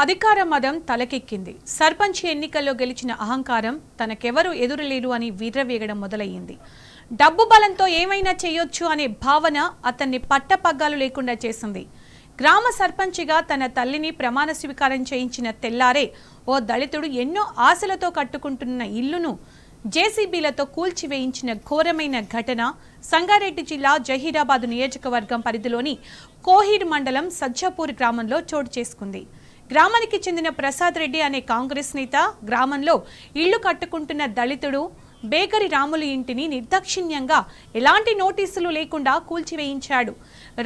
అధికార మదం తలకెక్కింది. సర్పంచ్ ఎన్నికల్లో గెలిచిన అహంకారం తనకెవరు ఎదురులేరు అని విర్రవీగడం మొదలయ్యింది. డబ్బు బలంతో ఏమైనా చేయొచ్చు అనే భావన అతన్ని పట్టపగ్గాలు లేకుండా చేసింది. గ్రామ సర్పంచిగా తన తల్లిని ప్రమాణ స్వీకారం చేయించిన తెల్లారే ఓ దళితుడు ఎన్నో ఆశలతో కట్టుకుంటున్న ఇల్లును జేసీబీలతో కూల్చివేయించిన ఘోరమైన ఘటన సంగారెడ్డి జిల్లా జహీరాబాద్ నియోజకవర్గం పరిధిలోని కోహీర్ మండలం సజ్జాపూర్ గ్రామంలో చోటు చేసుకుంది. గ్రామానికి చెందిన ప్రసాద్ రెడ్డి అనే కాంగ్రెస్ నేత గ్రామంలో ఇళ్లు కట్టుకుంటున్న దళితుడు బేకరి రాములు ఇంటిని నిర్దాక్షిణ్యంగా ఎలాంటి నోటీసులు లేకుండా కూల్చివేయించాడు.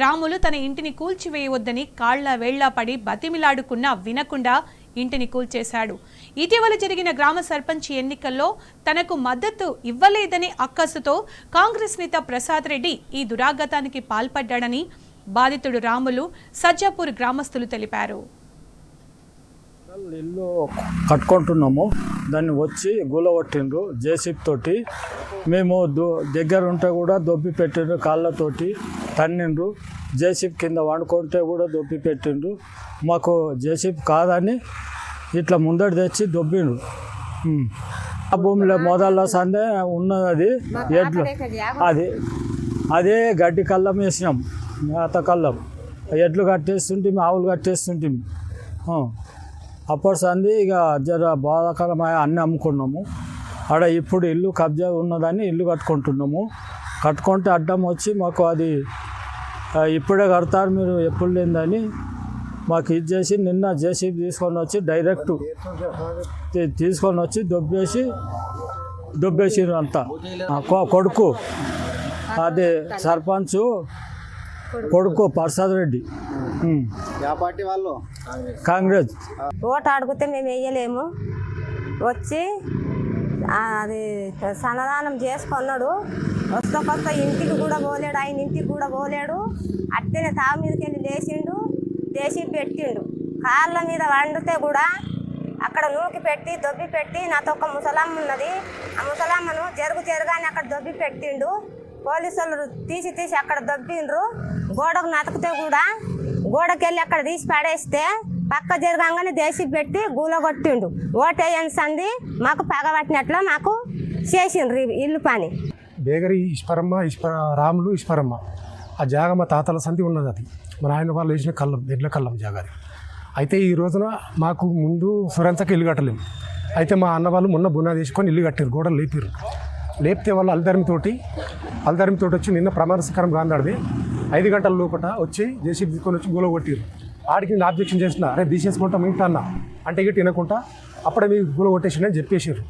రాములు తన ఇంటిని కూల్చివేయవద్దని కాళ్ల వేళ్ల పడి బతిమిలాడుకున్నా వినకుండా ఇంటిని కూల్చేశాడు. ఇటీవల జరిగిన గ్రామ సర్పంచ్ ఎన్నికల్లో తనకు మద్దతు ఇవ్వలేదని అక్కసుతో కాంగ్రెస్ నేత ప్రసాద్ రెడ్డి ఈ దురాఘాతానికి పాల్పడ్డాడని బాధితుడు రాములు సజ్జాపూర్ గ్రామస్తులు తెలిపారు. ఇల్లు కట్టుకుంటున్నాము, దాన్ని వచ్చి గులగొట్టిండ్రు జేసీబీ తోటి. మేము దగ్గర ఉంటే కూడా దొబ్బి పెట్టిండ్రు, కాళ్ళతోటి తన్నిండ్రు. జేసీబీ కింద వండుకుంటే కూడా దొబ్బి పెట్టిండ్రు. మాకు జేసీబీ కాదని ఇట్లా ముందటి తెచ్చి దొబ్బిండ్రు. ఆ భూమిలో మొదల సందే ఉన్నది ఎడ్లు, అదే గడ్డి కళ్ళం వేసినాం, మేత కళ్ళం. ఎడ్లు కట్టేస్తుంటే ఆవులు కట్టేస్తుంటే అప్పటి సంది ఇక జర బాధాకరమైన అన్నీ అమ్ముకున్నాము. ఆడ ఇప్పుడు ఇల్లు కబ్జా ఉన్నదని ఇల్లు కట్టుకుంటున్నాము. కట్టుకుంటే అడ్డం వచ్చి మాకు అది ఇప్పుడే కడతారు మీరు ఎప్పుడు లేదని మాకు ఇది చేసి నిన్న జేసీబీ తీసుకొని వచ్చి డైరెక్ట్ తీసుకొని వచ్చి దొబ్బేసిరు అంతా. కొడుకు అదే సర్పంచ్ కొడుకు ప్రసాద్ రెడ్డి, కాంగ్రెస్. ఓటు అడిగితే మేము వేయలేము. వచ్చి అది సన్నదానం చేసుకున్నాడు. వస్తా ఇంటికి కూడా పోలేడు, ఆయన ఇంటికి కూడా పోలేడు. అట్టనే తావు మీదకి వెళ్ళి లేచిండు, లేచి పెట్టిండు. కాళ్ళ మీద వండితే కూడా అక్కడ నూకి పెట్టి దొబ్బి పెట్టి నాతో ఒక ముసలమ్మ ఉన్నది, ఆ ముసలమ్మను జరుగానే అక్కడ దొబ్బి పెట్టిండు. పోలీసులు తీసి అక్కడ దొబ్బిండ్రు. గోడకు నతికితే కూడా గోడకెళ్ళి అక్కడ తీసి పడేస్తే పక్క జరగంగానే దేశీ పెట్టి గూలగొట్టిండు. ఓటేయని సంది మాకు పగబట్టినట్లు మాకు చేసిండ్రు ఇల్లు పని. బేగరి రాములు ఈశ్వరమ్మ ఆ జాగ మా తాతల సంధి ఉన్నది. అది మా నాయన వాళ్ళు వేసిన కళ్ళం, ఎడ్ల కళ్ళం జాగాది. అయితే ఈ రోజున మాకు ముందు సురంతకి ఇల్లు కట్టలేము. అయితే మా అన్న వాళ్ళు మొన్న బునాది వేసుకొని ఇల్లు కట్టారు, గోడలు లేపారు. లేపితే వాళ్ళు అల్దరిమితోటి వచ్చి నిన్న ప్రమాణ స్వీకారం గాంధాడిది 5 గంటల లోపల వచ్చి జేసీబీ తీసుకొని వచ్చి గూల కొట్టిరు. ఆడికి నేను ఆబ్జెక్షన్ చేసిన, అరే తీసేసుకుంటాం ఇంట అన్న అంటే ఇక తినకుండా అప్పుడే మీకు గూల కొట్టేసిందని చెప్పేసారు.